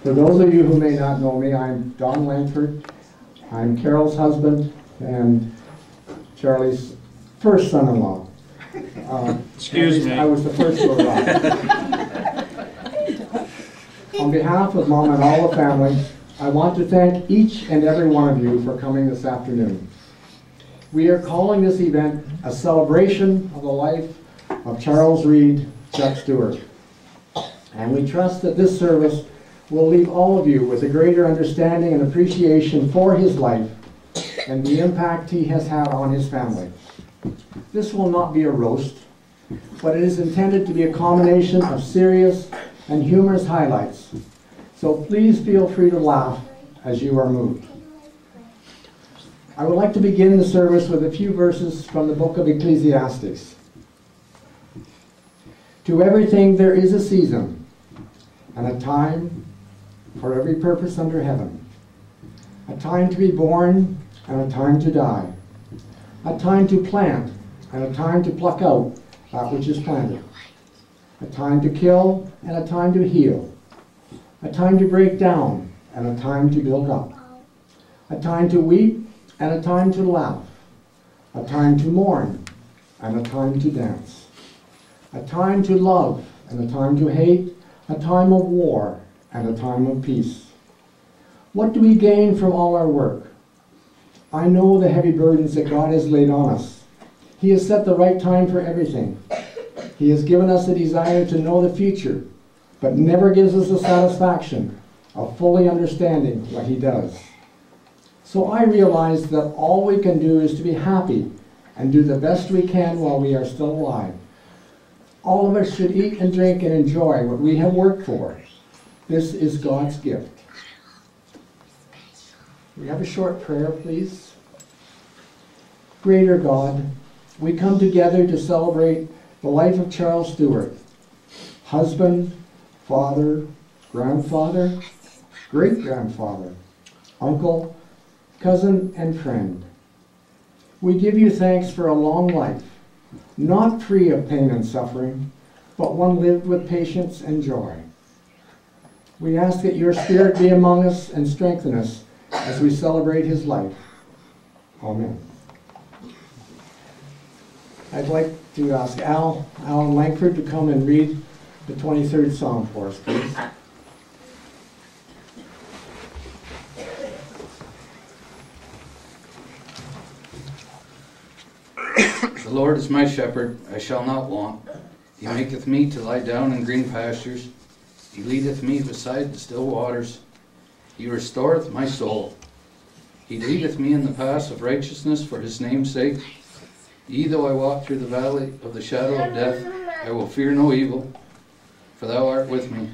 For those of you who may not know me, I'm Don Langford. I'm Carol's husband and Charlie's first son-in-law. Excuse me. I was the first to arrive. On behalf of Mom and all the family, I want to thank each and every one of you for coming this afternoon. We are calling this event a celebration of the life of Charles Reed, Chuck Stuart. And we trust that this service will leave all of you with a greater understanding and appreciation for his life and the impact he has had on his family. This will not be a roast, but it is intended to be a combination of serious and humorous highlights. So please feel free to laugh as you are moved. I would like to begin the service with a few verses from the book of Ecclesiastes. To everything there is a season, and a time for every purpose under heaven. A time to be born, and a time to die. A time to plant, and a time to pluck out that which is planted. A time to kill, and a time to heal. A time to break down, and a time to build up. A time to weep, and a time to laugh. A time to mourn, and a time to dance. A time to love, and a time to hate. A time of war, and a time of peace. What do we gain from all our work? I know the heavy burdens that God has laid on us. He has set the right time for everything. He has given us a desire to know the future, but never gives us the satisfaction of fully understanding what he does. So I realize that all we can do is to be happy and do the best we can while we are still alive. All of us should eat and drink and enjoy what we have worked for. This is God's gift. We have a short prayer, please. Greater God, we come together to celebrate the life of Charles Stuart, husband, father, grandfather, great-grandfather, uncle, cousin, and friend. We give you thanks for a long life, not free of pain and suffering, but one lived with patience and joy. We ask that your Spirit be among us and strengthen us as we celebrate his life. Amen. I'd like to ask Alan Langford to come and read the 23rd Psalm for us, please. The Lord is my shepherd, I shall not want. He maketh me to lie down in green pastures. He leadeth me beside the still waters. He restoreth my soul. He leadeth me in the paths of righteousness for his name's sake. Yea, though I walk through the valley of the shadow of death, I will fear no evil, for thou art with me.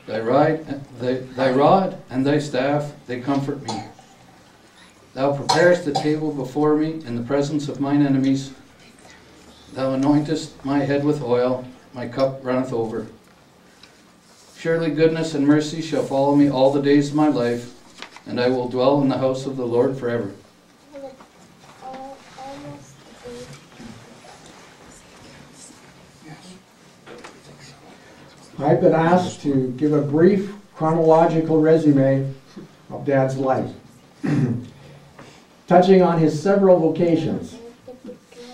Thy rod and thy staff, they comfort me. Thou preparest the table before me in the presence of mine enemies. Thou anointest my head with oil, my cup runneth over. Surely goodness and mercy shall follow me all the days of my life, and I will dwell in the house of the Lord forever. I've been asked to give a brief chronological resume of Dad's life, touching on his several vocations.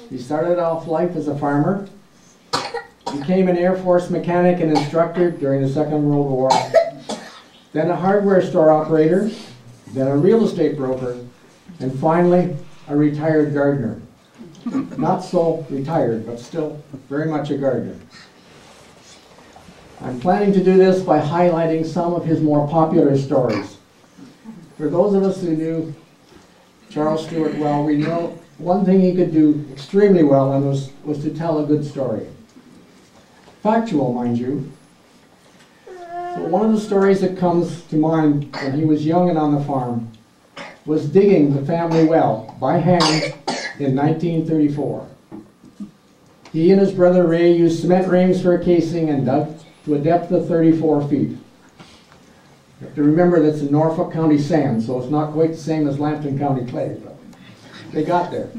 He started off life as a farmer, became an Air Force mechanic and instructor during the Second World War, then a hardware store operator, then a real estate broker, and finally a retired gardener. Not so retired, but still very much a gardener. I'm planning to do this by highlighting some of his more popular stories. For those of us who knew Charles Stuart well, we know one thing he could do extremely well and was to tell a good story. Factual, mind you. So one of the stories that comes to mind when he was young and on the farm was digging the family well by hand in 1934. He and his brother Ray used cement rings for a casing and dug to a depth of 34 feet. You have to remember that's in Norfolk County sand, so it's not quite the same as Lambton County clay, but they got there.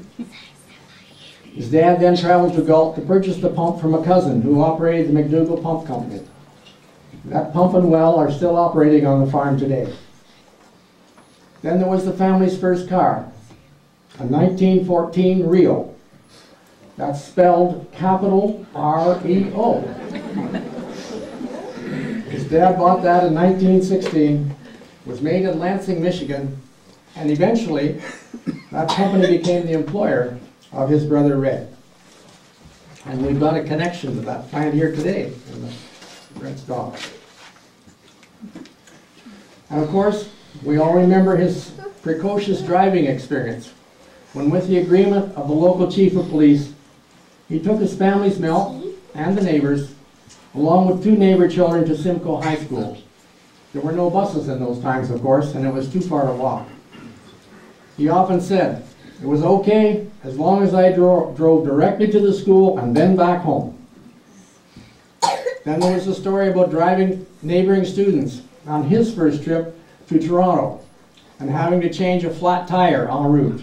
His dad then traveled to Galt to purchase the pump from a cousin who operated the McDougall Pump Company. That pump and well are still operating on the farm today. Then there was the family's first car, a 1914 Rio. That's spelled capital R-E-O. His dad bought that in 1916, was made in Lansing, Michigan, and eventually that company became the employer of his brother Red. And we've got a connection to that plant here today in the Red's dog. And of course, we all remember his precocious driving experience when, with the agreement of the local chief of police, he took his family's milk and the neighbors, along with 2 neighbor children, to Simcoe High School. There were no buses in those times, of course, and it was too far to walk. He often said, it was okay as long as I drove directly to the school and then back home. Then there was the story about driving neighboring students on his first trip to Toronto and having to change a flat tire en route.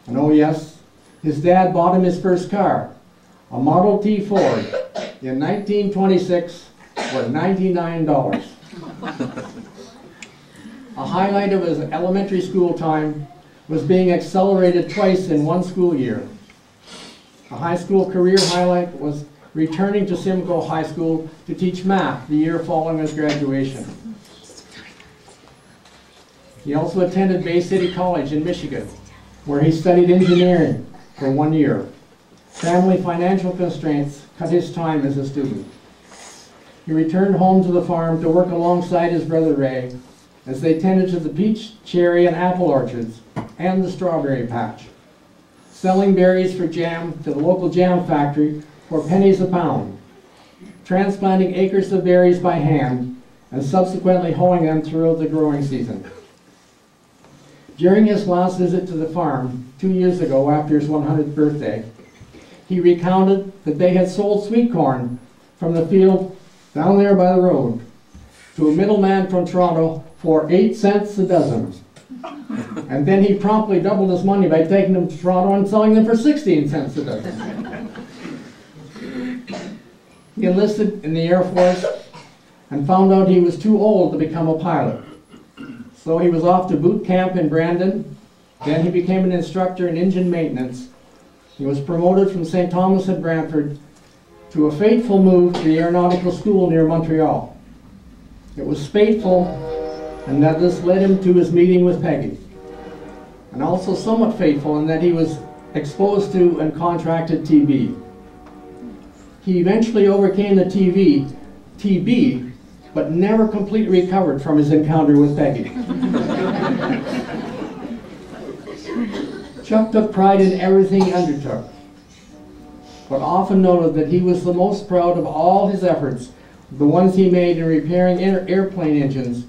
And oh yes, his dad bought him his first car, a Model T Ford, in 1926 for $99. A highlight of his elementary school time was being accelerated twice in one school year. A high school career highlight was returning to Simcoe High School to teach math the year following his graduation. He also attended Bay City College in Michigan, where he studied engineering for 1 year. Family financial constraints cut his time as a student. He returned home to the farm to work alongside his brother Ray as they tended to the peach, cherry, and apple orchards and the strawberry patch, selling berries for jam to the local jam factory for pennies a pound, transplanting acres of berries by hand, and subsequently hoeing them throughout the growing season. During his last visit to the farm 2 years ago after his 100th birthday, he recounted that they had sold sweet corn from the field down there by the road to a middleman from Toronto for 8 cents a dozen. And then he promptly doubled his money by taking them to Toronto and selling them for 16 cents a dozen. He enlisted in the Air Force and found out he was too old to become a pilot. So he was off to boot camp in Brandon. Then he became an instructor in engine maintenance. He was promoted from St. Thomas at Brantford to a fateful move to the aeronautical school near Montreal. It was fateful, and that this led him to his meeting with Peggy. And also somewhat fateful in that he was exposed to and contracted TB. He eventually overcame the TB, but never completely recovered from his encounter with Peggy. Chuck took pride in everything he undertook, but often noted that he was the most proud of all his efforts, the ones he made in repairing airplane engines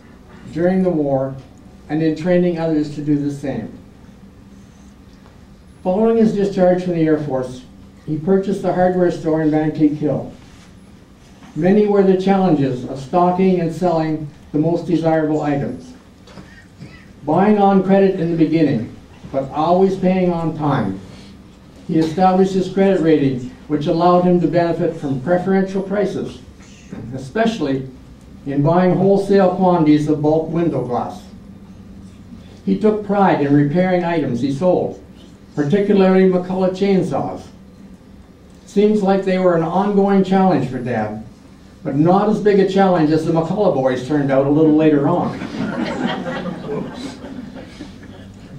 during the war and in training others to do the same. Following his discharge from the Air Force, he purchased a hardware store in Vankleek Hill. Many were the challenges of stocking and selling the most desirable items. Buying on credit in the beginning, but always paying on time. He established his credit rating, which allowed him to benefit from preferential prices, especially in buying wholesale quantities of bulk window glass. He took pride in repairing items he sold, particularly McCulloch chainsaws. Seems like they were an ongoing challenge for Dad, but not as big a challenge as the McCulloch boys turned out a little later on.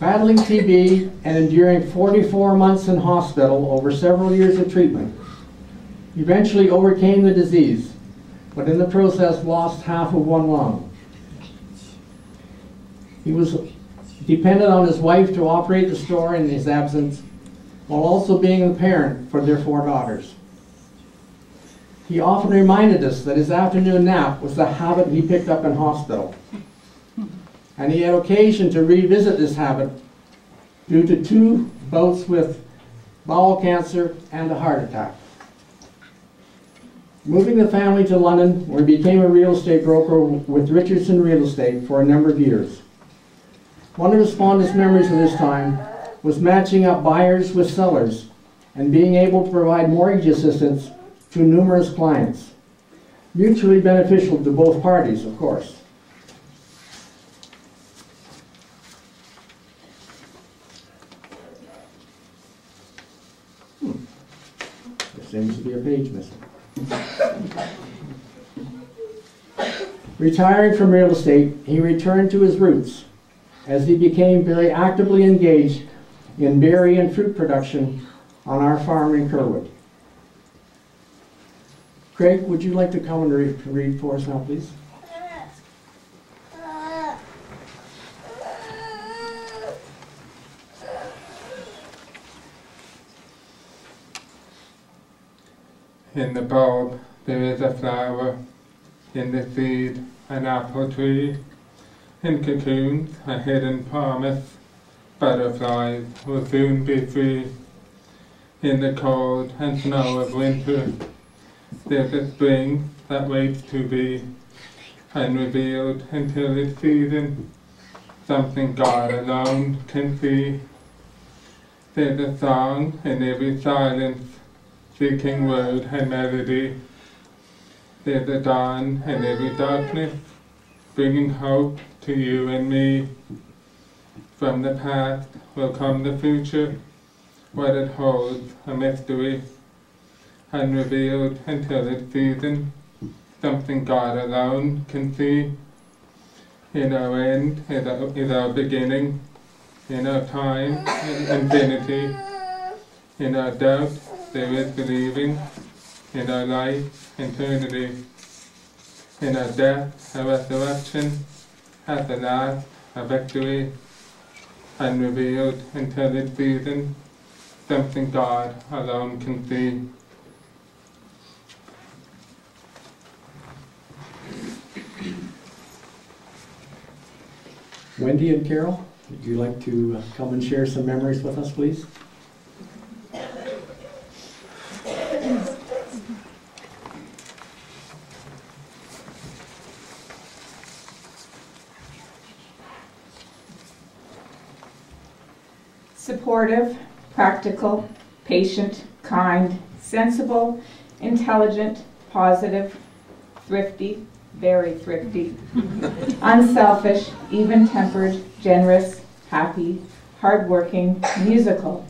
Battling TB and enduring 44 months in hospital over several years of treatment, he eventually overcame the disease, but in the process lost half of one lung. He was dependent on his wife to operate the store in his absence, while also being the parent for their 4 daughters. He often reminded us that his afternoon nap was the habit he picked up in hospital. And he had occasion to revisit this habit due to 2 bouts with bowel cancer and a heart attack. Moving the family to London, where he became a real estate broker with Richardson Real Estate for a number of years. One of his fondest memories of this time was matching up buyers with sellers and being able to provide mortgage assistance to numerous clients. mutually beneficial to both parties, of course. There seems to be a page missing. Retiring from real estate, he returned to his roots as he became very actively engaged in berry and fruit production on our farm in Kerwood. Craig, would you like to come and read for us now, please? In the bulb there is a flower, in the seed an apple tree, in cocoons a hidden promise, butterflies will soon be free. In the cold and snow of winter, there's a spring that waits to be unrevealed until its season, something God alone can see. There's a song in every silence, seeking word and melody. There's a dawn in every darkness, bringing hope to you and me. From the past will come the future, what it holds a mystery, unrevealed until its season, something God alone can see. In our end is our beginning, in our time infinity, in our doubt there is believing, in our life eternity, in our death a resurrection, at the last a victory, unrevealed until its season, something God alone can see. Wendy and Carol, would you like to come and share some memories with us, please? Supportive, practical, patient, kind, sensible, intelligent, positive, thrifty, very thrifty, unselfish, even-tempered, generous, happy, hardworking, musical.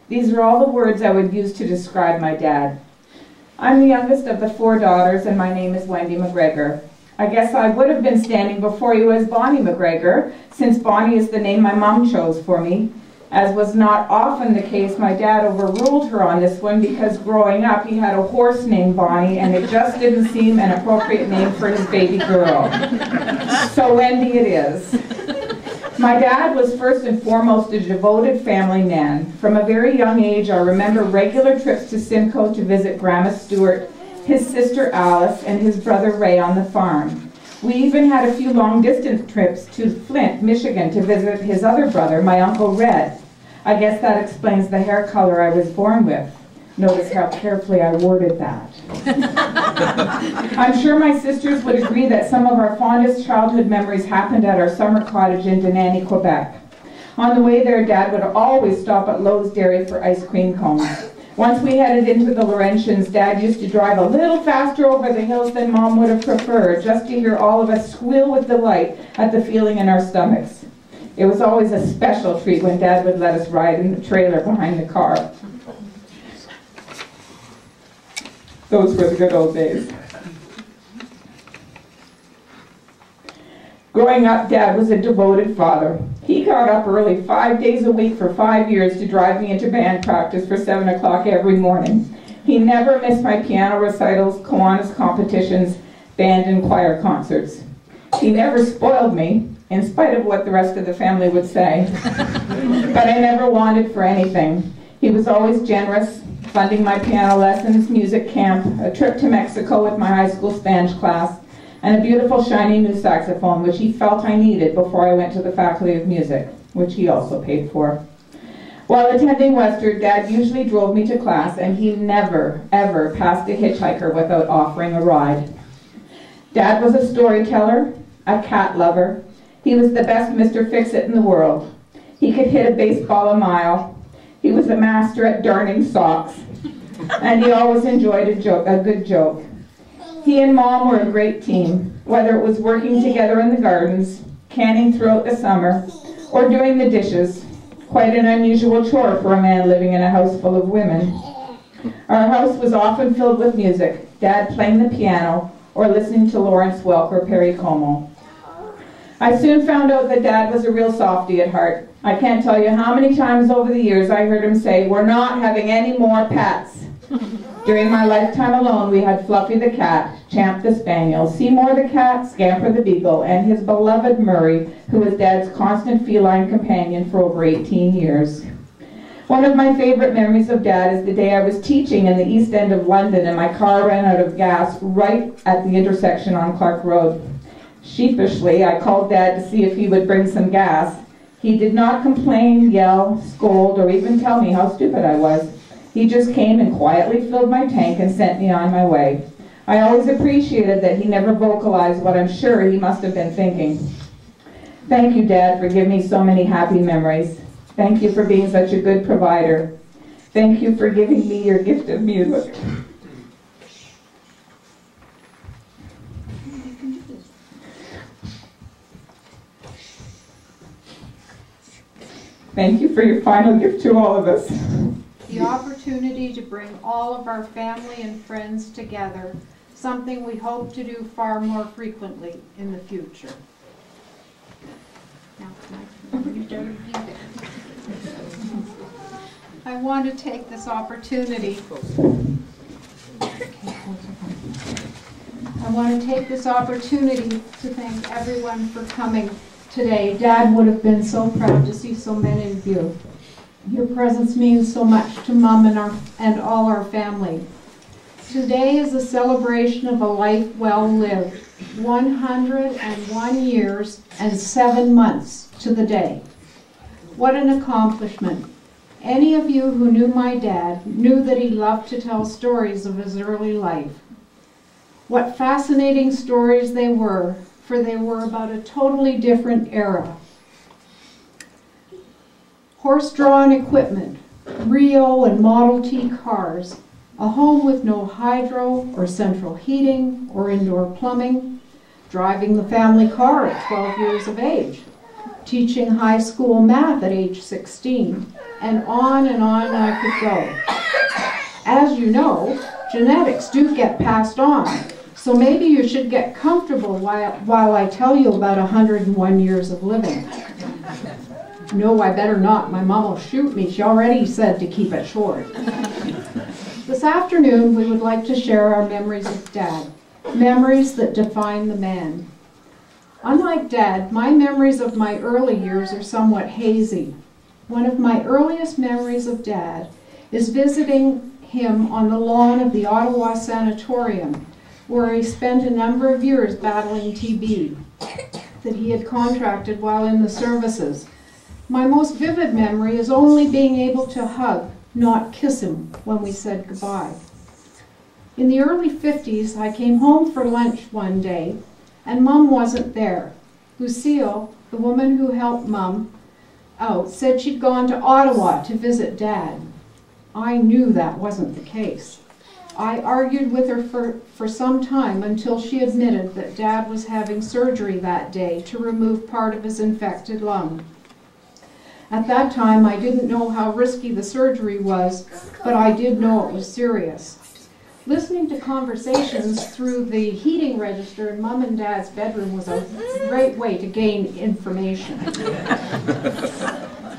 These are all the words I would use to describe my dad. I'm the youngest of the 4 daughters, and my name is Wendy McGregor. I guess I would have been standing before you as Bonnie McGregor, since Bonnie is the name my mom chose for me. As was not often the case, my dad overruled her on this one because growing up he had a horse named Bonnie and it just didn't seem an appropriate name for his baby girl. So Wendy it is. My dad was first and foremost a devoted family man. From a very young age I remember regular trips to Simcoe to visit Grandma Stuart, his sister Alice, and his brother Ray on the farm. We even had a few long-distance trips to Flint, Michigan to visit his other brother, my Uncle Red. I guess that explains the hair color I was born with. Notice how carefully I worded that. I'm sure my sisters would agree that some of our fondest childhood memories happened at our summer cottage in Denani, Quebec. On the way there, Dad would always stop at Lowe's Dairy for ice cream cones. Once we headed into the Laurentians, Dad used to drive a little faster over the hills than Mom would have preferred, just to hear all of us squeal with delight at the feeling in our stomachs. It was always a special treat when Dad would let us ride in the trailer behind the car. Those were the good old days. Growing up, Dad was a devoted father. He got up early 5 days a week for 5 years to drive me into band practice for 7 o'clock every morning. He never missed my piano recitals, Kiwanis competitions, band and choir concerts. He never spoiled me, in spite of what the rest of the family would say. But I never wanted for anything. He was always generous, funding my piano lessons, music camp, a trip to Mexico with my high school Spanish class, and a beautiful shiny new saxophone, which he felt I needed before I went to the Faculty of Music, which he also paid for. While attending Western, Dad usually drove me to class, and he never, ever passed a hitchhiker without offering a ride. Dad was a storyteller, a cat lover. He was the best Mr. Fix-It in the world. He could hit a baseball a mile. He was a master at darning socks. And he always enjoyed a good joke. He and Mom were a great team, whether it was working together in the gardens, canning throughout the summer, or doing the dishes. Quite an unusual chore for a man living in a house full of women. Our house was often filled with music, Dad playing the piano or listening to Lawrence Welk or Perry Como. I soon found out that Dad was a real softy at heart. I can't tell you how many times over the years I heard him say, "We're not having any more pets." During my lifetime alone, we had Fluffy the cat, Champ the spaniel, Seymour the cat, Scamper the beagle, and his beloved Murray, who was Dad's constant feline companion for over 18 years. One of my favorite memories of Dad is the day I was teaching in the East End of London and my car ran out of gas right at the intersection on Clark Road. Sheepishly, I called Dad to see if he would bring some gas. He did not complain, yell, scold, or even tell me how stupid I was. He just came and quietly filled my tank and sent me on my way. I always appreciated that he never vocalized what I'm sure he must have been thinking. Thank you, Dad, for giving me so many happy memories. Thank you for being such a good provider. Thank you for giving me your gift of music. Thank you for your final gift to all of us. The opportunity to bring all of our family and friends together, something we hope to do far more frequently in the future. Now, I want to take this opportunity to thank everyone for coming today. Dad would have been so proud to see so many of you. Your presence means so much to Mom and all our family. Today is a celebration of a life well lived, 101 years and 7 months to the day. What an accomplishment. Any of you who knew my dad knew that he loved to tell stories of his early life. What fascinating stories they were, for they were about a totally different era. Horse-drawn equipment, Rio and Model T cars, a home with no hydro or central heating or indoor plumbing, driving the family car at 12 years of age, teaching high school math at age 16, and on I could go. As you know, genetics do get passed on, so maybe you should get comfortable while I tell you about 101 years of living. No, I better not. My mom will shoot me. She already said to keep it short. This afternoon, we would like to share our memories of Dad, memories that define the man. Unlike Dad, my memories of my early years are somewhat hazy. One of my earliest memories of Dad is visiting him on the lawn of the Ottawa Sanatorium, where he spent a number of years battling TB that he had contracted while in the services. My most vivid memory is only being able to hug, not kiss him, when we said goodbye. In the early 50s, I came home for lunch one day, and Mom wasn't there. Lucille, the woman who helped Mom out, said she'd gone to Ottawa to visit Dad. I knew that wasn't the case. I argued with her for some time until she admitted that Dad was having surgery that day to remove part of his infected lung. At that time, I didn't know how risky the surgery was, but I did know it was serious. Listening to conversations through the heating register in Mom and Dad's bedroom was a great way to gain information.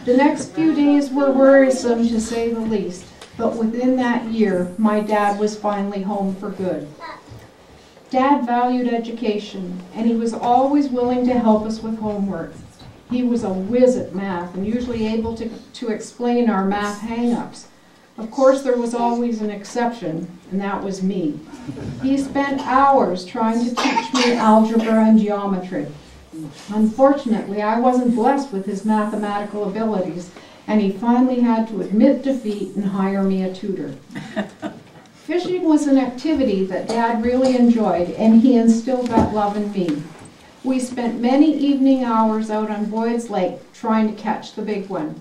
The next few days were worrisome, to say the least, but within that year, my dad was finally home for good. Dad valued education, and he was always willing to help us with homework. He was a whiz at math and usually able to explain our math hang-ups. Of course, there was always an exception, and that was me. He spent hours trying to teach me algebra and geometry. Unfortunately, I wasn't blessed with his mathematical abilities, and he finally had to admit defeat and hire me a tutor. Fishing was an activity that Dad really enjoyed, and he instilled that love in me. We spent many evening hours out on Boyd's Lake trying to catch the big one.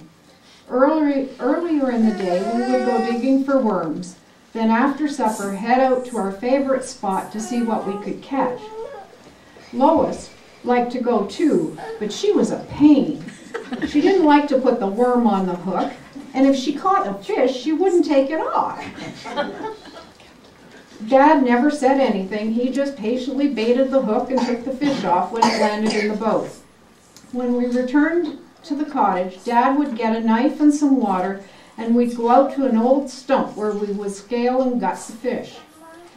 Earlier in the day, we would go digging for worms. Then after supper, head out to our favorite spot to see what we could catch. Lois liked to go too, but she was a pain. She didn't like to put the worm on the hook, and if she caught a fish, she wouldn't take it off. Dad never said anything. He just patiently baited the hook and took the fish off when it landed in the boat. When we returned to the cottage, Dad would get a knife and some water, and we'd go out to an old stump where we would scale and gut the fish.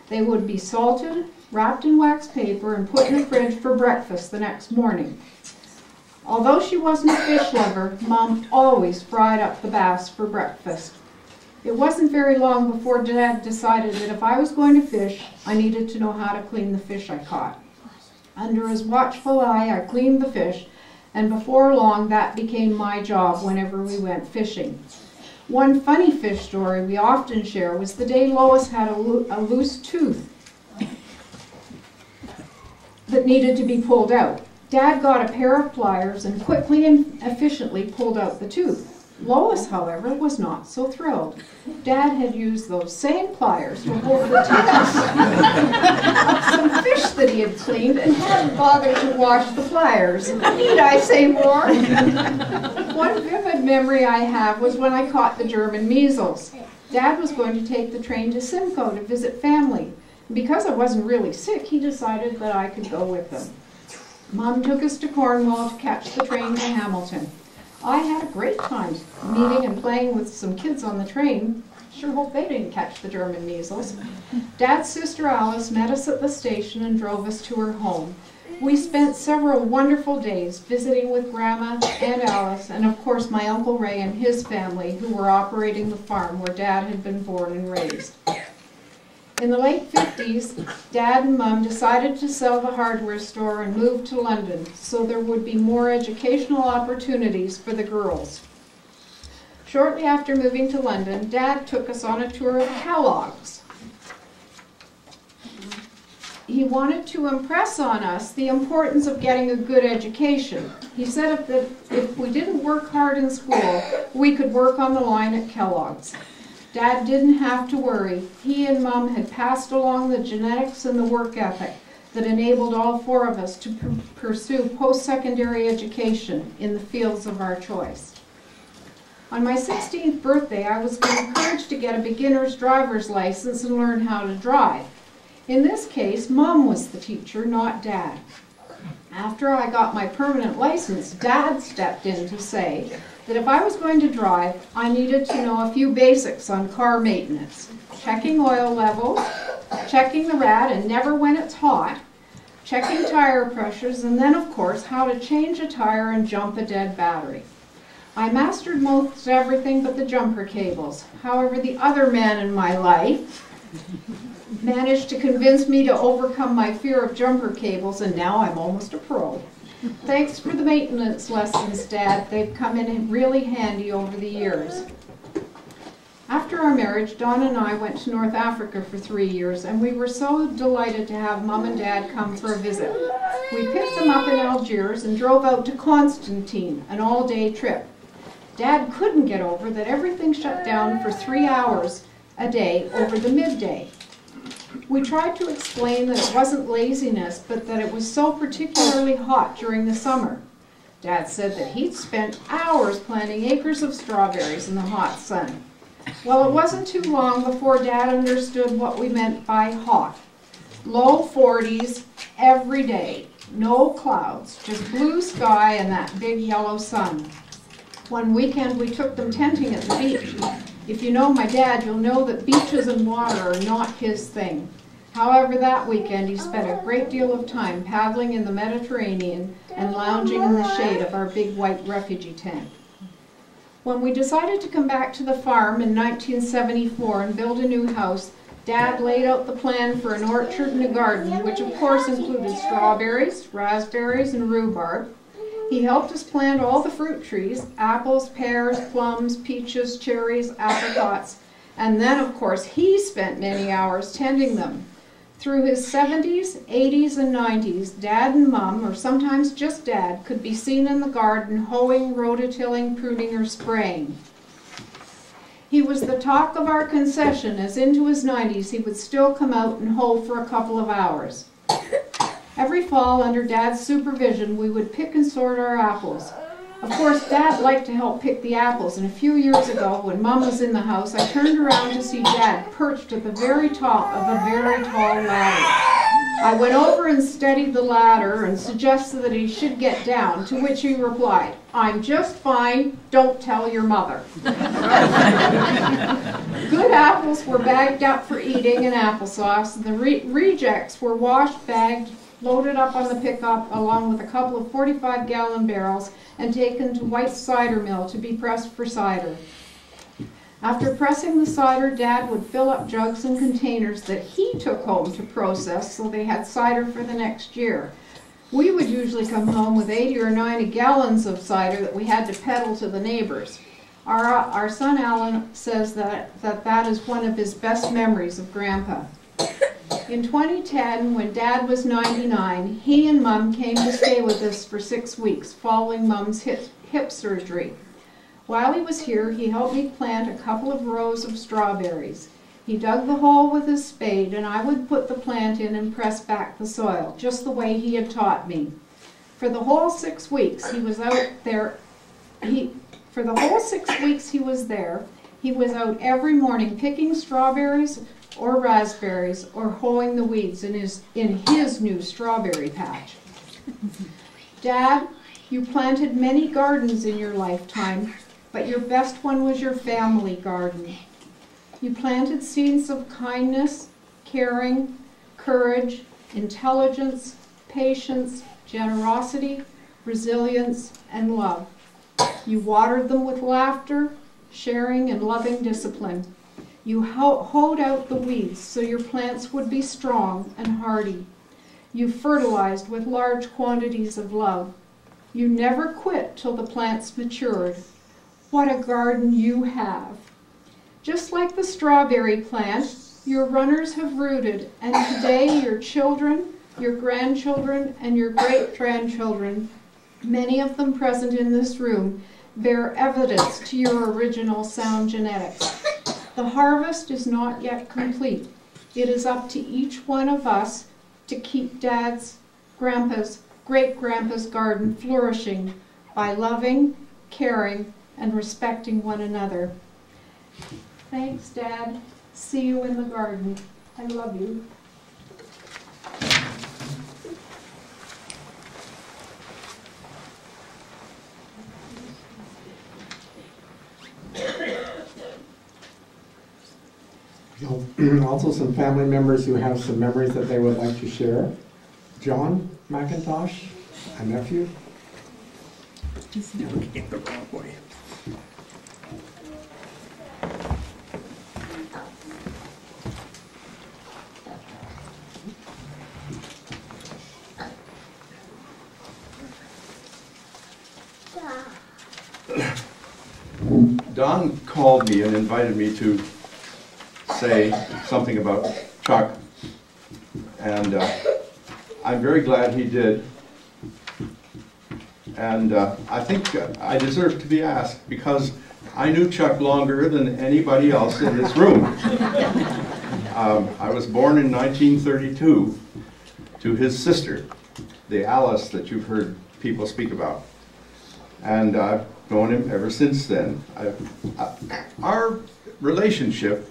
They would be salted, wrapped in wax paper, and put in the fridge for breakfast the next morning. Although she wasn't a fish lover, Mom always fried up the bass for breakfast. It wasn't very long before Dad decided that if I was going to fish, I needed to know how to clean the fish I caught. Under his watchful eye, I cleaned the fish, and before long that became my job whenever we went fishing. One funny fish story we often share was the day Lois had a loose tooth that needed to be pulled out. Dad got a pair of pliers and quickly and efficiently pulled out the tooth. Lois, however, was not so thrilled. Dad had used those same pliers to hold the tips of some fish that he had cleaned and hadn't bothered to wash the pliers. Need I say more? One vivid memory I have was when I caught the German measles. Dad was going to take the train to Simcoe to visit family. Because I wasn't really sick, he decided that I could go with him. Mom took us to Cornwall to catch the train to Hamilton. I had a great time meeting and playing with some kids on the train. Sure hope they didn't catch the German measles. Dad's sister Alice met us at the station and drove us to her home. We spent several wonderful days visiting with Grandma and Alice, and of course my Uncle Ray and his family, who were operating the farm where Dad had been born and raised. In the late 50s, Dad and Mom decided to sell the hardware store and move to London so there would be more educational opportunities for the girls. Shortly after moving to London, Dad took us on a tour of Kellogg's. He wanted to impress on us the importance of getting a good education. He said if we didn't work hard in school, we could work on the line at Kellogg's. Dad didn't have to worry. He and Mom had passed along the genetics and the work ethic that enabled all four of us to pursue post-secondary education in the fields of our choice. On my 16th birthday, I was encouraged to get a beginner's driver's license and learn how to drive. In this case, Mom was the teacher, not Dad. After I got my permanent license, Dad stepped in to say that if I was going to drive, I needed to know a few basics on car maintenance. Checking oil levels, checking the rad and never when it's hot, checking tire pressures, and then of course how to change a tire and jump a dead battery. I mastered most everything but the jumper cables. However, the other man in my life managed to convince me to overcome my fear of jumper cables, and now I'm almost a pro. Thanks for the maintenance lessons, Dad. They've come in really handy over the years. After our marriage, Dawn and I went to North Africa for 3 years, and we were so delighted to have Mom and Dad come for a visit. We picked them up in Algiers and drove out to Constantine, an all-day trip. Dad couldn't get over that everything shut down for 3 hours a day over the midday. We tried to explain that it wasn't laziness, but that it was so particularly hot during the summer. Dad said that he'd spent hours planting acres of strawberries in the hot sun. Well, it wasn't too long before Dad understood what we meant by hot. Low 40s every day, no clouds, just blue sky and that big yellow sun. One weekend we took them tenting at the beach. If you know my dad, you'll know that beaches and water are not his thing. However, that weekend he spent a great deal of time paddling in the Mediterranean and lounging in the shade of our big white refugee tent. When we decided to come back to the farm in 1974 and build a new house, Dad laid out the plan for an orchard and a garden, which of course included strawberries, raspberries, and rhubarb. He helped us plant all the fruit trees, apples, pears, plums, peaches, cherries, apricots, and then of course he spent many hours tending them. Through his 70s, 80s, and 90s, Dad and Mom, or sometimes just Dad, could be seen in the garden hoeing, rototilling, pruning, or spraying. He was the talk of our concession, as into his 90s he would still come out and hoe for a couple of hours. Every fall, under Dad's supervision, we would pick and sort our apples. Of course, Dad liked to help pick the apples, and a few years ago, when Mom was in the house, I turned around to see Dad perched at the very top of a very tall ladder. I went over and steadied the ladder and suggested that he should get down, to which he replied, "I'm just fine, don't tell your mother." Good apples were bagged up for eating and applesauce, and the rejects were washed, bagged, loaded up on the pickup along with a couple of 45-gallon barrels and taken to White's cider mill to be pressed for cider. After pressing the cider, Dad would fill up jugs and containers that he took home to process so they had cider for the next year. We would usually come home with 80 or 90 gallons of cider that we had to peddle to the neighbors. Our son Alan says that is one of his best memories of Grandpa. In 2010, when Dad was 99, he and Mom came to stay with us for 6 weeks following Mom's hip surgery. While he was here, he helped me plant a couple of rows of strawberries. He dug the hole with his spade, and I would put the plant in and press back the soil, just the way he had taught me. For the whole 6 weeks he was out there. He was out every morning picking strawberries or raspberries or hoeing the weeds in his new strawberry patch. Dad, you planted many gardens in your lifetime, but your best one was your family garden. You planted seeds of kindness, caring, courage, intelligence, patience, generosity, resilience, and love. You watered them with laughter, sharing, and loving discipline. You hoed out the weeds so your plants would be strong and hardy. You fertilized with large quantities of love. You never quit till the plants matured. What a garden you have. Just like the strawberry plant, your runners have rooted, and today your children, your grandchildren, and your great-grandchildren, many of them present in this room, bear evidence to your original sound genetics. The harvest is not yet complete. It is up to each one of us to keep Dad's, Grandpa's, great-grandpa's garden flourishing by loving, caring, and respecting one another. Thanks, Dad. See you in the garden. I love you. Also some family members who have some memories that they would like to share. John McIntosh, a nephew. He's looking the wrong way. Don called me and invited me to say something about Chuck, and I'm very glad he did. And I think I deserve to be asked because I knew Chuck longer than anybody else in this room. I was born in 1932 to his sister, the Alice that you've heard people speak about. And I've known him ever since then. Our relationship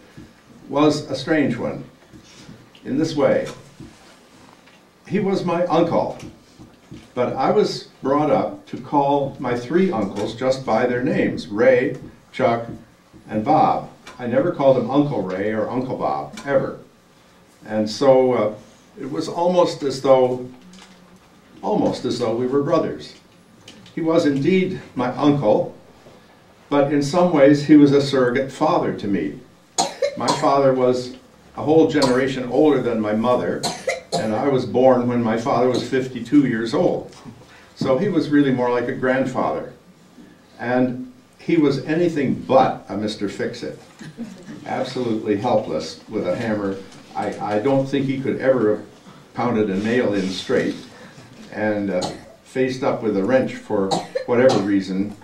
was a strange one in this way. He was my uncle, but I was brought up to call my three uncles just by their names, Ray, Chuck, and Bob. I never called him Uncle Ray or Uncle Bob, ever. And so it was almost as though we were brothers. He was indeed my uncle, but in some ways he was a surrogate father to me. My father was a whole generation older than my mother, and I was born when my father was 52 years old. So he was really more like a grandfather. And he was anything but a Mr. Fix-It. Absolutely helpless with a hammer. I don't think he could ever have pounded a nail in straight. And faced up with a wrench for whatever reason,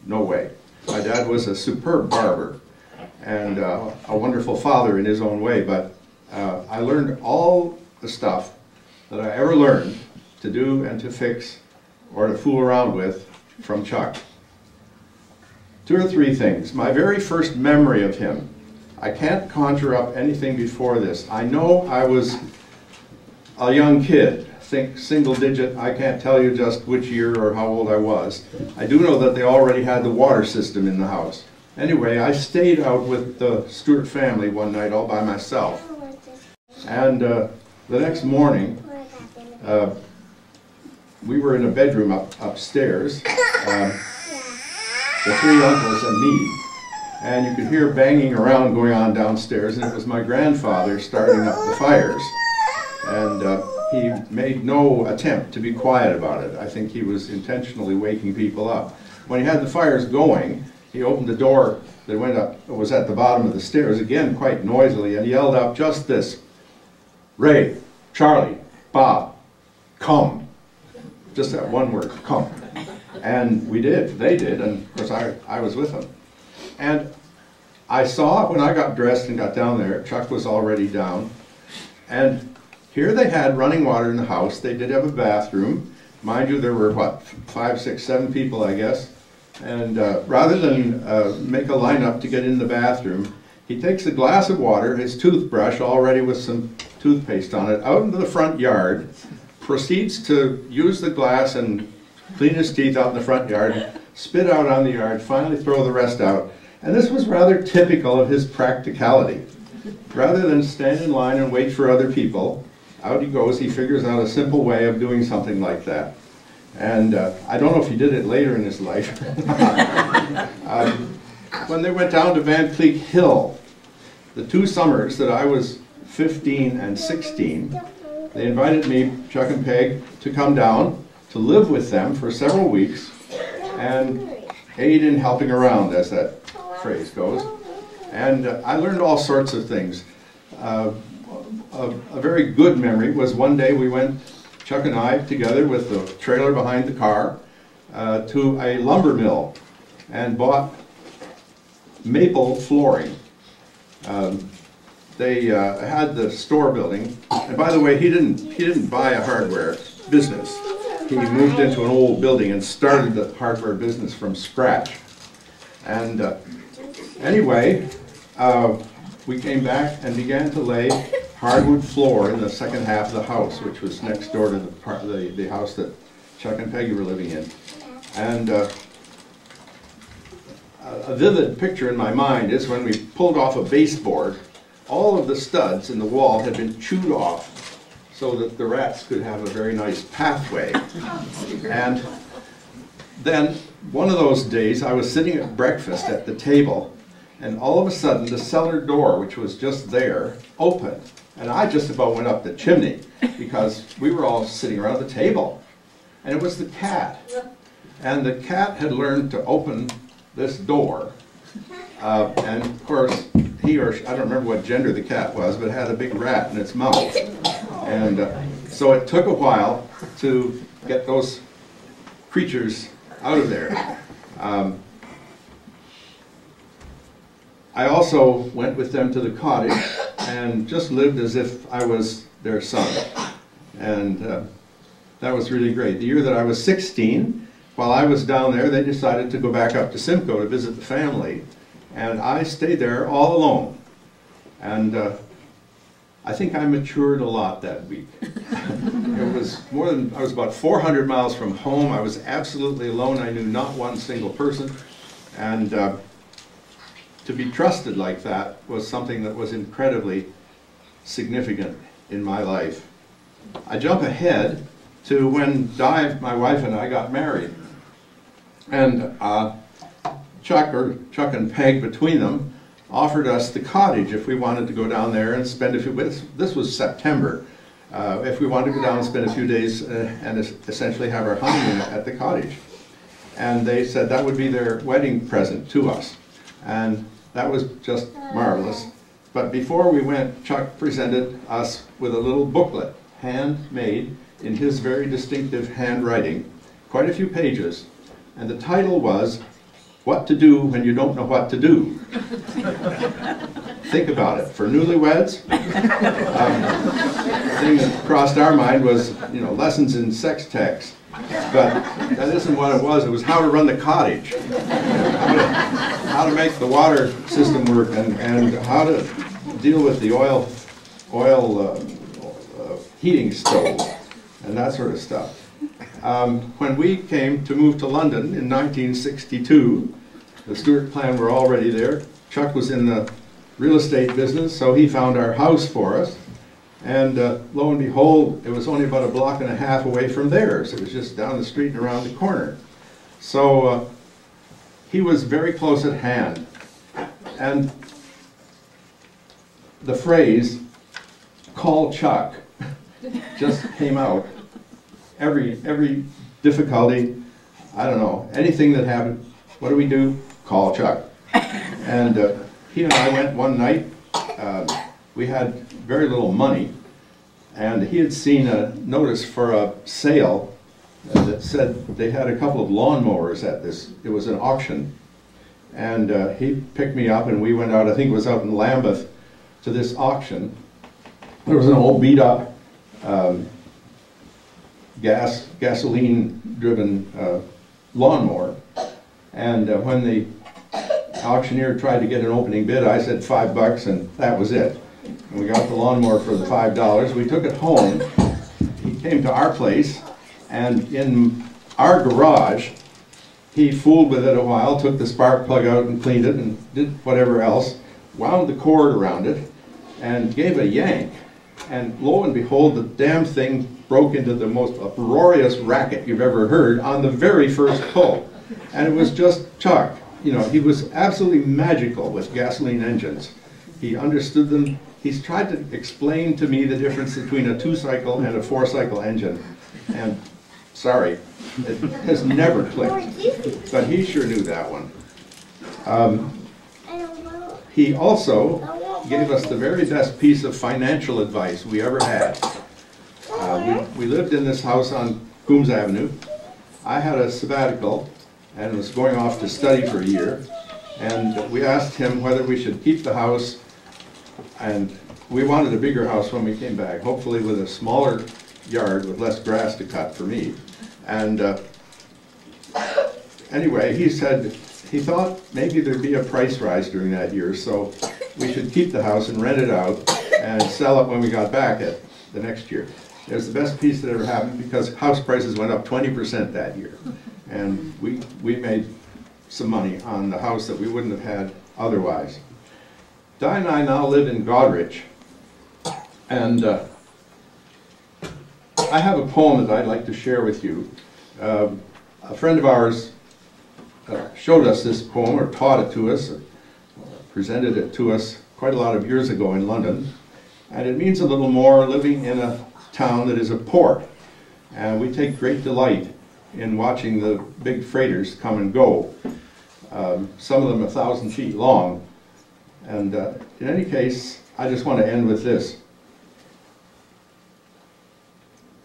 no way. My dad was a superb barber. and a wonderful father in his own way, but I learned all the stuff that I ever learned to do and to fix or to fool around with from Chuck. 2 or 3 things. My very first memory of him, I can't conjure up anything before this. I know I was a young kid, think single digit, I can't tell you just which year or how old I was. I do know that they already had the water system in the house. Anyway, I stayed out with the Stuart family one night all by myself. And the next morning, we were in a bedroom upstairs, the 3 uncles and me, and you could hear banging around going on downstairs, and it was my grandfather starting up the fires. And he made no attempt to be quiet about it. I think he was intentionally waking people up. When he had the fires going, he opened the door that went up, was at the bottom of the stairs, again quite noisily, and yelled out just this: "Ray, Charlie, Bob, come." Just that one word, come. And we did, they did, and of course I was with them. And I saw, when I got dressed and got down there, Chuck was already down, and here they had running water in the house. They did have a bathroom. Mind you, there were, what, 5, 6, 7 people, I guess. And rather than make a lineup to get in the bathroom, he takes a glass of water, his toothbrush already with some toothpaste on it, out into the front yard, proceeds to use the glass and clean his teeth out in the front yard, spit out on the yard, finally throw the rest out. And this was rather typical of his practicality. Rather than stand in line and wait for other people, out he goes, he figures out a simple way of doing something like that. And I don't know if he did it later in his life. When they went down to Van Cleek Hill, the 2 summers that I was 15 and 16, they invited me, Chuck and Peg, to come down to live with them for several weeks and aid in helping around, as that phrase goes. And I learned all sorts of things. A very good memory was one day we went, Chuck and I, together with the trailer behind the car, to a lumber mill and bought maple flooring. They had the store building, and by the way, he didn't buy a hardware business. He moved into an old building and started the hardware business from scratch. And anyway, we came back and began to lay hardwood floor in the second half of the house, which was next door to the house that Chuck and Peggy were living in. And a vivid picture in my mind is when we pulled off a baseboard, all of the studs in the wall had been chewed off so that the rats could have a very nice pathway. And then one of those days I was sitting at breakfast at the table, and all of a sudden the cellar door, which was just there, opened. And I just about went up the chimney because we were all sitting around the table. And it was the cat. And the cat had learned to open this door. And of course, he or she, I don't remember what gender the cat was, but it had a big rat in its mouth. And so it took a while to get those creatures out of there. I also went with them to the cottage and just lived as if I was their son. And that was really great. The year that I was 16, while I was down there, they decided to go back up to Simcoe to visit the family. And I stayed there all alone. And I think I matured a lot that week. It was I was about 400 miles from home. I was absolutely alone. I knew not one single person. And to be trusted like that was something that was incredibly significant in my life. I jump ahead to when Di, my wife, and I got married. And Chuck and Peg, between them, offered us the cottage if we wanted to go down there and spend a few, this was September, if we wanted to go down and spend a few days and essentially have our honeymoon at the cottage. And they said that would be their wedding present to us. And that was just marvelous. But before we went, Chuck presented us with a little booklet, handmade in his very distinctive handwriting, quite a few pages. And the title was what to do when you don't know what to do. Think about it. For newlyweds, the thing that crossed our mind was, lessons in sex text. But that isn't what it was. It was how to run the cottage, how to make the water system work, and how to deal with the oil heating stove and that sort of stuff. When we came to move to London in 1962, the Stuart clan were already there. Chuck was in the real estate business, so he found our house for us. And lo and behold, it was only about 1.5 blocks away from theirs. It was just down the street and around the corner. So he was very close at hand. And the phrase, "call Chuck," just came out. Every difficulty, I don't know, anything that happened, what do? Call Chuck. And he and I went one night. We had very little money, and he had seen a notice for a sale that said they had a couple of lawnmowers at this. It was an auction. And he picked me up, and we went out, I think it was out in Lambeth, to this auction. There was an old beat-up gasoline-driven lawnmower. And when the auctioneer tried to get an opening bid, I said $5, and that was it. And we got the lawnmower for the $5. We took it home. He came to our place, and in our garage, he fooled with it a while, took the spark plug out and cleaned it and did whatever else, wound the cord around it, and gave a yank. And lo and behold, the damn thing broke into the most uproarious racket you've ever heard on the very first pull. And it was just Chuck. He was absolutely magical with gasoline engines. He understood them. He's tried to explain to me the difference between a 2-cycle and a 4-cycle engine. And sorry, it has never clicked. But he sure knew that one. He also gave us the very best piece of financial advice we ever had. We lived in this house on Coombs Avenue. I had a sabbatical and was going off to study for a year. And we asked him whether we should keep the house, and we wanted a bigger house when we came back, hopefully with a smaller yard with less grass to cut for me. And anyway, he said he thought maybe there'd be a price rise during that year, so we should keep the house and rent it out and sell it when we got back the next year. It was the best piece that ever happened because house prices went up 20% that year. And we made some money on the house that we wouldn't have had otherwise. Di and I now live in Goderich, and I have a poem that I'd like to share with you. A friend of ours showed us this poem, or taught it to us, or presented it to us quite a lot of years ago in London, and it means a little more living in a town that is a port, and we take great delight in watching the big freighters come and go, some of them 1,000 feet long. And in any case, I just want to end with this.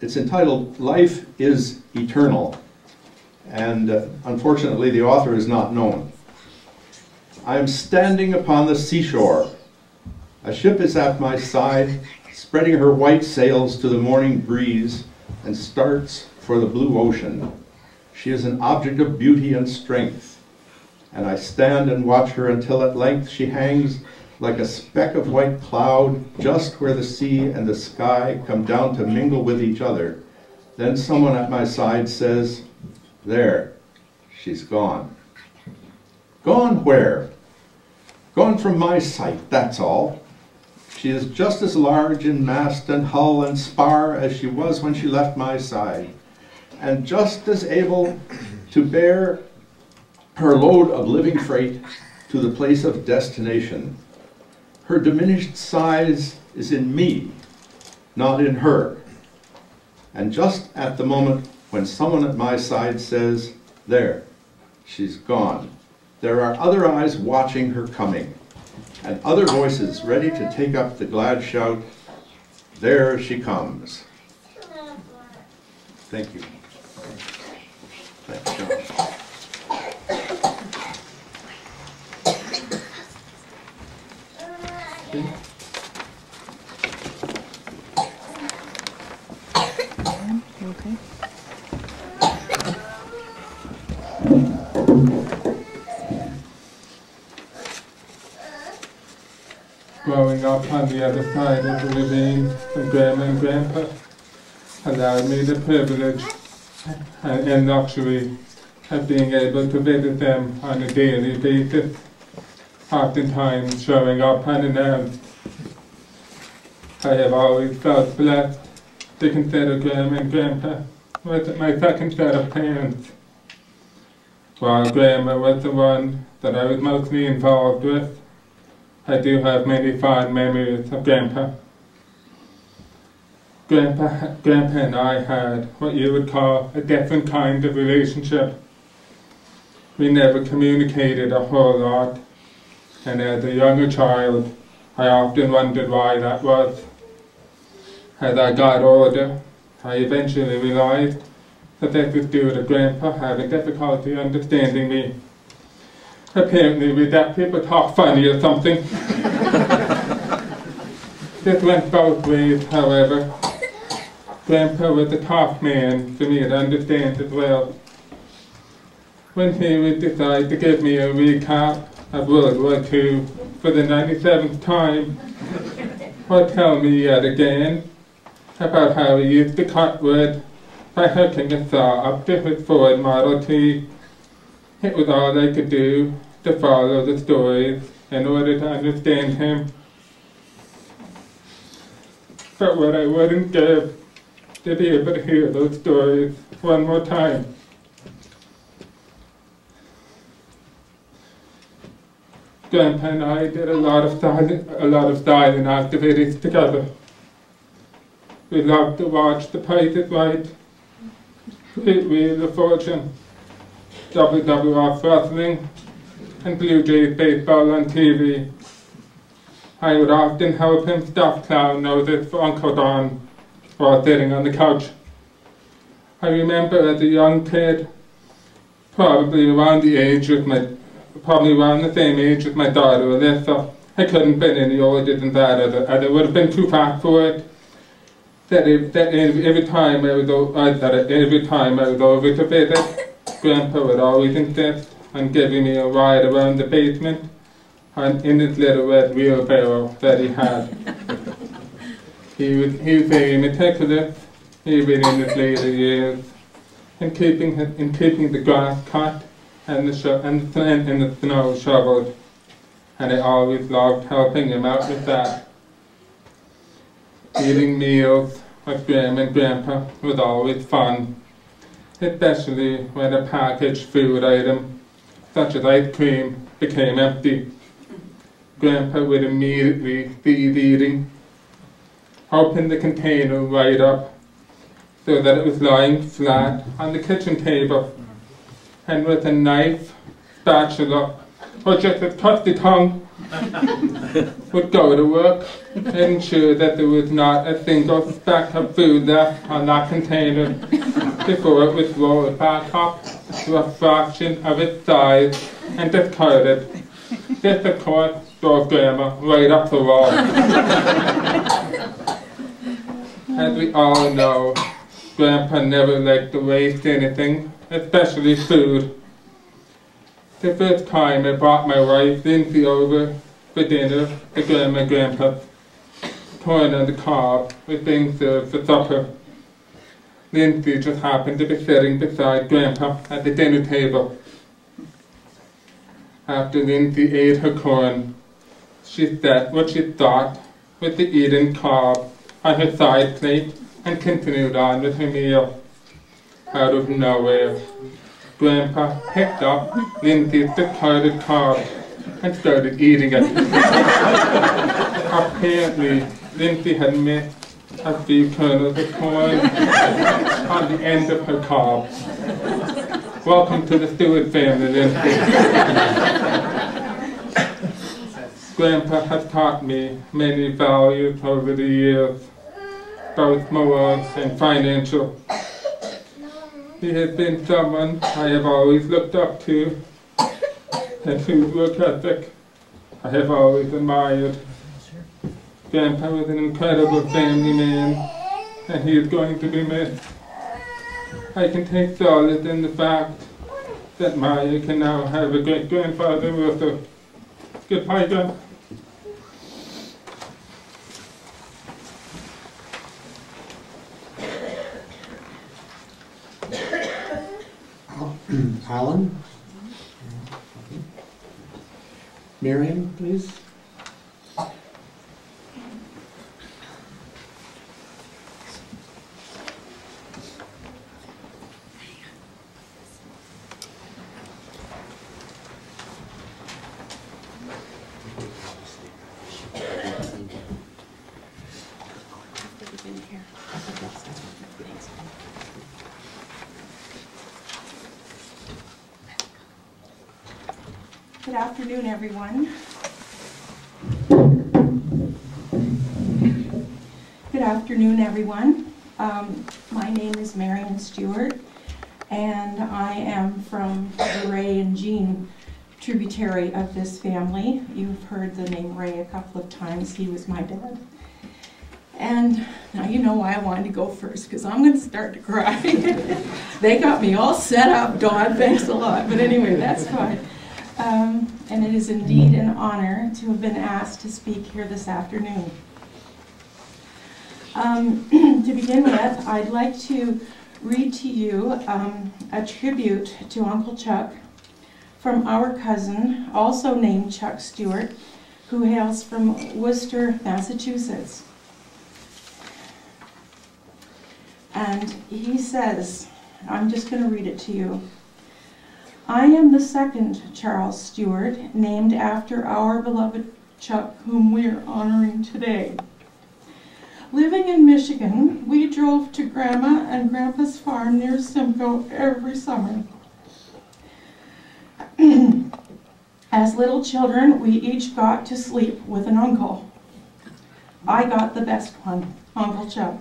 It's entitled, "Life is Eternal," and unfortunately the author is not known. I am standing upon the seashore. A ship is at my side, spreading her white sails to the morning breeze, and starts for the blue ocean. She is an object of beauty and strength, and I stand and watch her until at length she hangs like a speck of white cloud just where the sea and the sky come down to mingle with each other. Then someone at my side says, "There, she's gone." Gone where? Gone from my sight, that's all. She is just as large in mast and hull and spar as she was when she left my side, and just as able to bear her load of living freight to the place of destination. Her diminished size is in me, not in her. And just at the moment when someone at my side says, "There, she's gone," there are other eyes watching her coming, and other voices ready to take up the glad shout, "There she comes." Thank you. Thanks, John. Growing up on the other side of the ravine from Grandma and Grandpa allowed me the privilege and luxury of being able to visit them on a daily basis, oftentimes showing up unannounced. I have always felt blessed to consider Grandma and Grandpa was my second set of parents, while Grandma was the one that I was mostly involved with. I do have many fond memories of Grandpa. Grandpa and I had what you would call a different kind of relationship. We never communicated a whole lot, and as a younger child, I often wondered why that was. As I got older, I eventually realized that this was due to Grandpa having difficulty understanding me. Apparently we deaf people talk funny or something. This went both ways, however. Grandpa was a tough man for me to understand as well. When he would decide to give me a recap of World War II for the 97th time, or tell me yet again about how he used to cut wood by hooking a saw up to his Ford Model T, it was all I could do to follow the stories in order to understand him. But what I wouldn't give to be able to hear those stories one more time. Grandpa and I did a lot of silent activities together. We loved to watch The Price is Right, Wheel of Fortune, WWF Wrestling, and Blue Jays baseball on TV. I would often help him stuff clown noses for Uncle Don while sitting on the couch. I remember as a young kid, probably around the same age as my daughter Alyssa. I couldn't have been any older than that, as it would have been too fast for it. Every time I was over to visit, Grandpa would always insist on giving me a ride around the basement in his little red wheelbarrow that he had. He was very meticulous, even in his later years, in keeping the grass cut and the snow shoveled, and I always loved helping him out with that. Eating meals with Grandma and Grandpa was always fun, especially when a packaged food item, such as ice cream, became empty. Grandpa would immediately cease eating, open the container right up so that it was lying flat on the kitchen table, and with a knife, spatula, or just a trusty tongue, would go to work and ensure that there was not a single speck of food left on that container before it was rolled back up to a fraction of its size and discarded. This, of course, drove Grandma right up the wall. As we all know, Grandpa never liked to waste anything, especially food. The first time I brought my wife Lindsay over for dinner to Grandma and Grandpa, corn on the cob was being served for supper. Lindsay just happened to be sitting beside Grandpa at the dinner table. After Lindsay ate her corn, she set what she thought was the eaten cob on her side plate and continued on with her meal. Out of nowhere, Grandpa picked up Lindsay's discarded cob and started eating it. Apparently, Lindsay had missed a few kernels of corn on the end of her cob. Welcome to the Stuart family, Lindsay. Grandpa has taught me many values over the years, both moral and financial. He has been someone I have always looked up to, and whose work ethic I have always admired. Grandpa was an incredible family man, and he is going to be missed. I can take solace in the fact that Maya can now have a great grandfather with her. Goodbye, John. Alan? Miriam, please. Good afternoon, everyone. Good afternoon, everyone. My name is Marion Stuart, and I am from the Ray and Jean tributary of this family. You've heard the name Ray a couple of times. He was my dad. And now you know why I wanted to go first, because I'm going to start to cry. They got me all set up, Dawn. Thanks a lot. But anyway, that's fine. And it is indeed an honor to have been asked to speak here this afternoon. To begin with, I'd like to read to you a tribute to Uncle Chuck from our cousin, also named Chuck Stuart, who hails from Worcester, Massachusetts. And he says, I'm just going to read it to you. I am the second Charles Stuart, named after our beloved Chuck, whom we are honoring today. Living in Michigan, we drove to Grandma and Grandpa's farm near Simcoe every summer. As little children, we each got to sleep with an uncle. I got the best one, Uncle Chuck.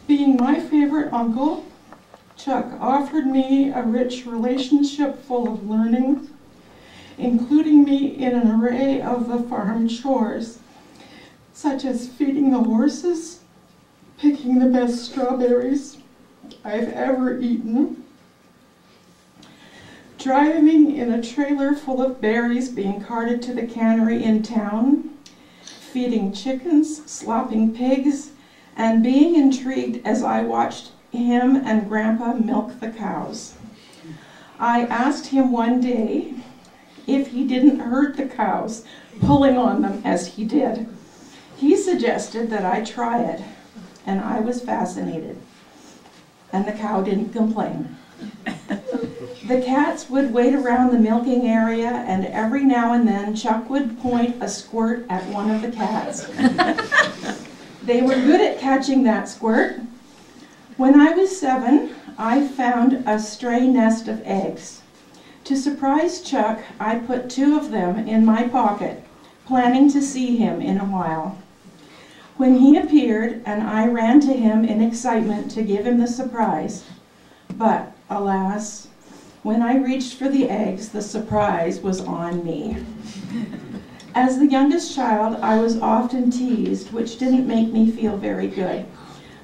Being my favorite uncle, Chuck offered me a rich relationship full of learning, including me in an array of the farm chores, such as feeding the horses, picking the best strawberries I've ever eaten, driving in a trailer full of berries being carted to the cannery in town, feeding chickens, slopping pigs, and being intrigued as I watched him and Grandpa milk the cows. I asked him one day if he didn't hurt the cows, pulling on them as he did. He suggested that I try it, and I was fascinated. And the cow didn't complain. The cats would wait around the milking area, and every now and then Chuck would point a squirt at one of the cats. They were good at catching that squirt. When I was 7, I found a stray nest of eggs. To surprise Chuck, I put 2 of them in my pocket, planning to see him in a while. When he appeared, and I ran to him in excitement to give him the surprise. But, alas, when I reached for the eggs, the surprise was on me. As the youngest child, I was often teased, which didn't make me feel very good.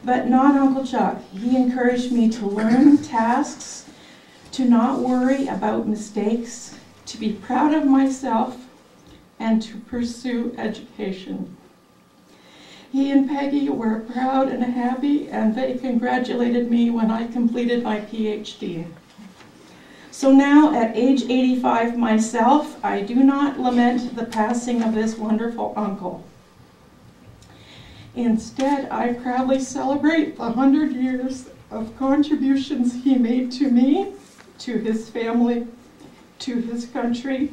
But not Uncle Chuck. He encouraged me to learn tasks, to not worry about mistakes, to be proud of myself, and to pursue education. He and Peggy were proud and happy, and they congratulated me when I completed my PhD. So now, at age 85 myself, I do not lament the passing of this wonderful uncle. Instead, I proudly celebrate the 100 years of contributions he made to me, to his family, to his country,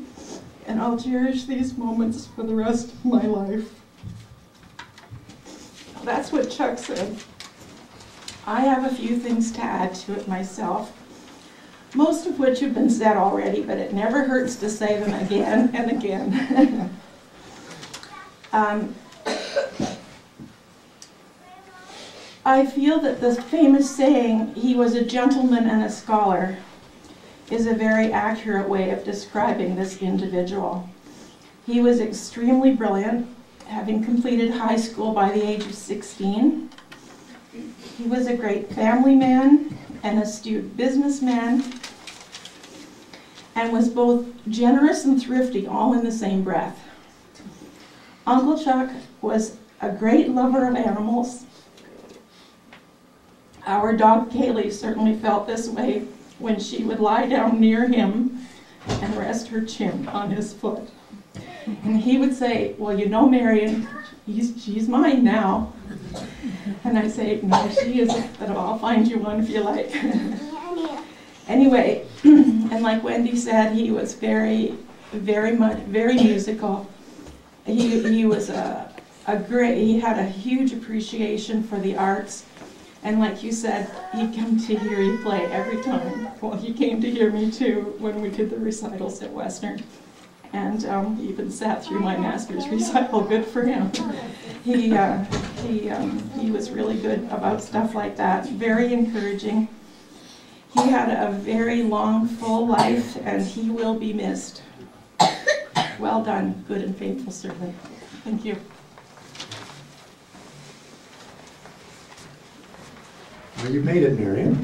and I'll cherish these moments for the rest of my life. That's what Chuck said. I have a few things to add to it myself, most of which have been said already, but it never hurts to say them again and again. I feel that the famous saying, "he was a gentleman and a scholar," is a very accurate way of describing this individual. He was extremely brilliant, having completed high school by the age of 16. He was a great family man, an astute businessman, and was both generous and thrifty all in the same breath. Uncle Chuck was a great lover of animals. Our dog Kaylee certainly felt this way when she would lie down near him and rest her chin on his foot. And he would say, well, you know, Marion, she's mine now. And I say, no, she isn't, but I'll find you one if you like. Anyway, and like Wendy said, he was very musical. He was he had a huge appreciation for the arts. And like you said, he'd come to hear you play every time. Well, he came to hear me too when we did the recitals at Western. And he even sat through my master's recital. Good for him. He was really good about stuff like that. Very encouraging. He had a very long, full life, and he will be missed. Well done, good and faithful servant. Thank you. Well, you made it, Marion.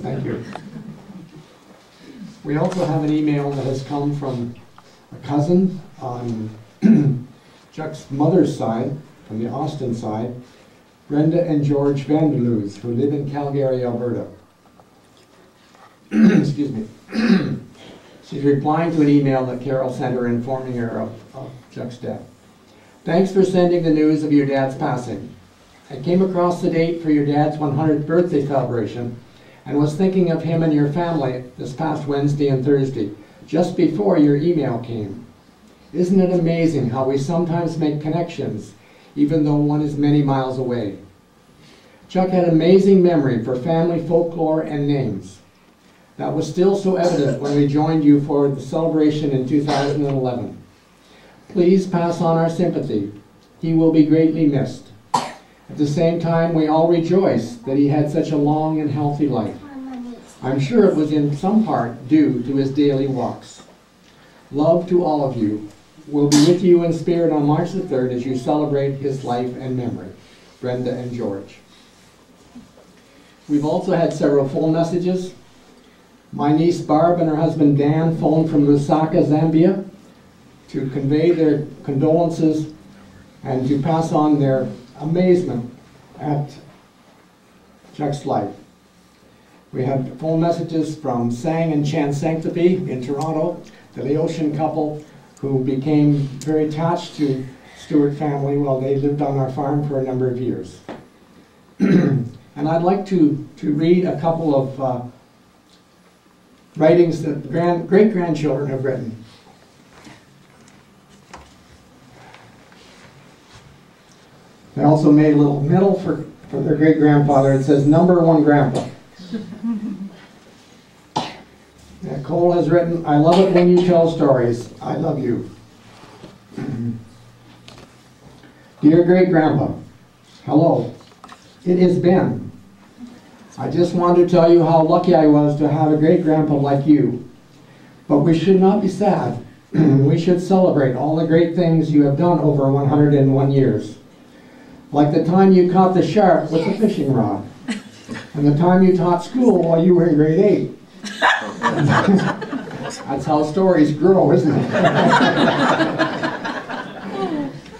Thank you. We also have an email that has come from a cousin on Chuck's mother's side, from the Austin side, Brenda and George Vanderloos, who live in Calgary, Alberta. Excuse me. She's replying to an email that Carol sent her informing her of Chuck's death. Thanks for sending the news of your dad's passing. I came across the date for your dad's 100th birthday celebration and was thinking of him and your family this past Wednesday and Thursday, just before your email came. Isn't it amazing how we sometimes make connections even though one is many miles away? Chuck had amazing memory for family folklore and names. That was still so evident when we joined you for the celebration in 2011. Please pass on our sympathy. He will be greatly missed. At the same time, we all rejoice that he had such a long and healthy life. I'm sure it was in some part due to his daily walks. Love to all of you. We'll be with you in spirit on March the 3rd as you celebrate his life and memory. Brenda and George. We've also had several phone messages. My niece Barb and her husband Dan phoned from Lusaka, Zambia to convey their condolences and to pass on their amazement at Chuck's life. We had phone messages from Sang and Chan Sanctity in Toronto, the Laotian couple who became very attached to Stuart family while they lived on our farm for a number of years. And I'd like to read a couple of writings that great-grandchildren have written. They also made a little medal for their great-grandfather. It says, "Number 1 Grandpa." Cole has written, "I love it when you tell stories. I love you." Dear great-grandpa, hello. It is Ben. I just wanted to tell you how lucky I was to have a great-grandpa like you. But we should not be sad. We should celebrate all the great things you have done over 101 years. Like the time you caught the shark with a fishing rod. And the time you taught school while you were in grade 8. That's how stories grow, isn't it?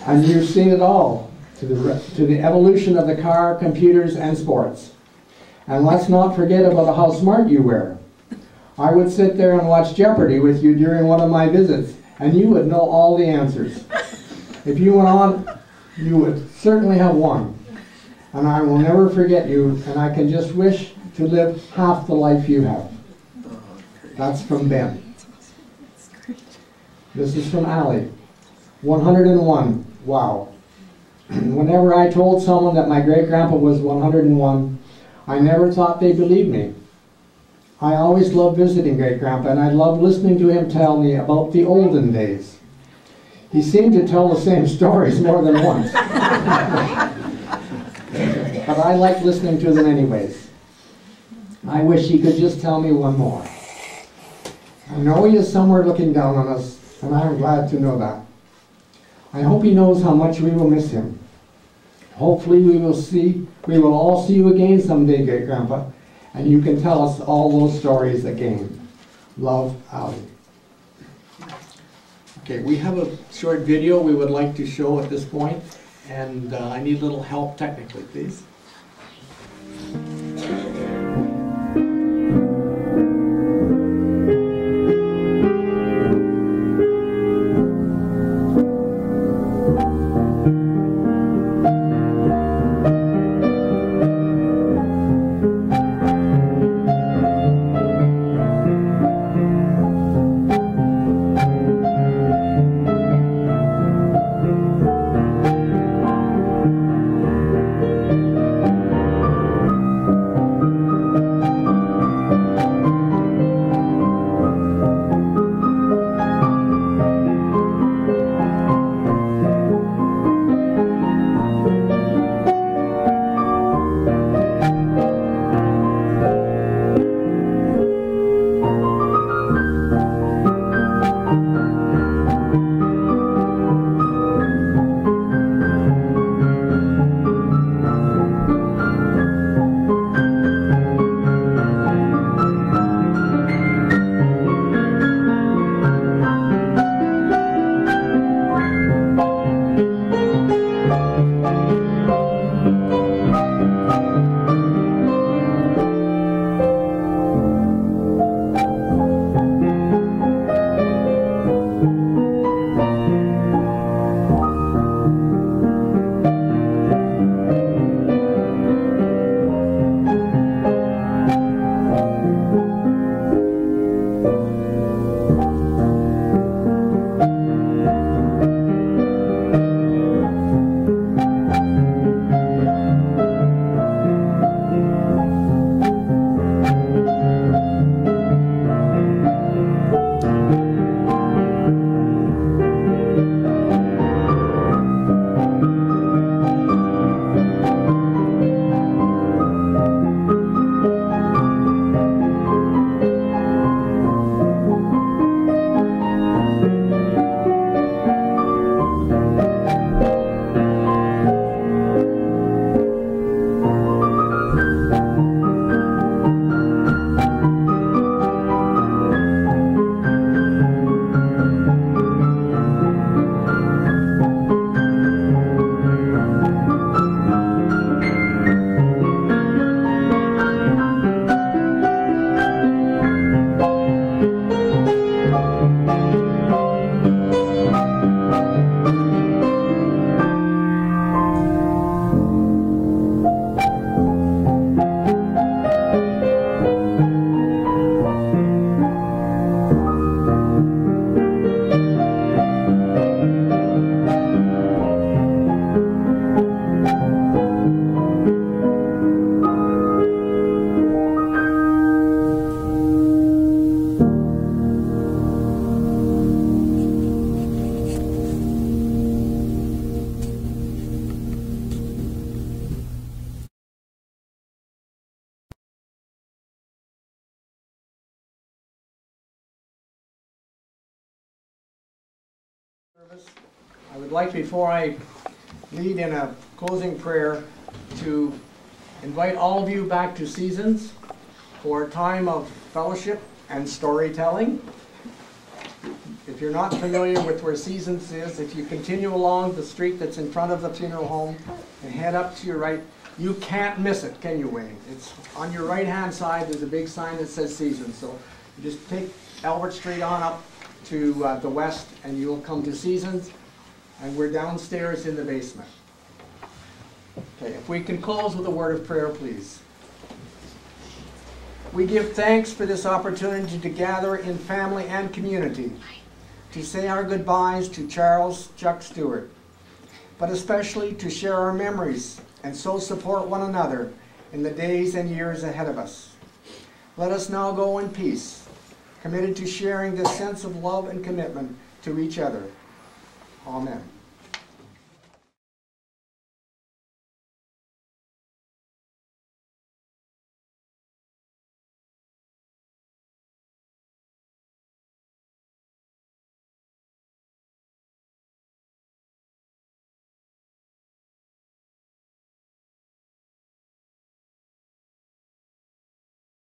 And you've seen it all, to the evolution of the car, computers, and sports. And let's not forget about how smart you were. I would sit there and watch Jeopardy with you during one of my visits, and you would know all the answers. If you went on, you would certainly have won. And I will never forget you, and I can just wish to live half the life you have. That's from Ben. This is from Allie. 101. Wow. Whenever I told someone that my great-grandpa was 101, I never thought they believed me. I always loved visiting great-grandpa, and I loved listening to him tell me about the olden days. He seemed to tell the same stories more than once. But I liked listening to them anyways. I wish he could just tell me one more. I know he is somewhere looking down on us, and I am glad to know that. I hope he knows how much we will miss him. Hopefully we will all see you again someday, great-grandpa, and you can tell us all those stories again. Love, Ali. Okay, we have a short video we would like to show at this point, and I need a little help technically, please. I would like, before I lead in a closing prayer, to invite all of you back to Seasons for a time of fellowship and storytelling. If you're not familiar with where Seasons is, if you continue along the street that's in front of the funeral home and head up to your right, you can't miss it, can you, Wayne? It's on your right-hand side, there's a big sign that says Seasons. So you just take Albert Street on up to the west and you'll come to Seasons, and we're downstairs in the basement. Okay, if we can close with a word of prayer, please. We give thanks for this opportunity to gather in family and community, to say our goodbyes to Charles Chuck Stuart, but especially to share our memories and so support one another in the days and years ahead of us. Let us now go in peace, committed to sharing this sense of love and commitment to each other. Amen.